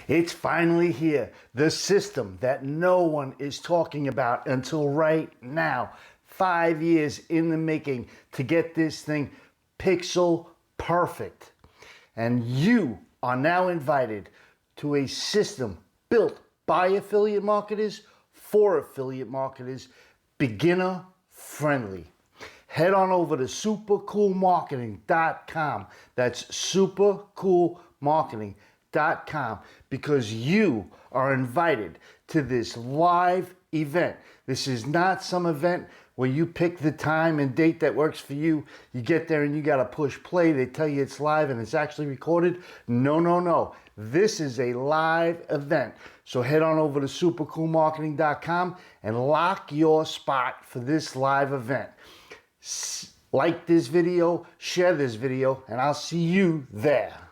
It's finally here. The system that no one is talking about until right now. 5 years in the making to get this thing pixel perfect. And you are now invited to a system built by affiliate marketers for affiliate marketers, beginner friendly. Head on over to supercoolmarketing.com. That's supercoolmarketing.com because you are invited to this live event. This is not some event where you pick the time and date that works for you. You get there and you got to push play. They tell you it's live and it's actually recorded. No, no, no. This is a live event. So head on over to supercoolmarketing.com and lock your spot for this live event. Like this video, share this video, and I'll see you there.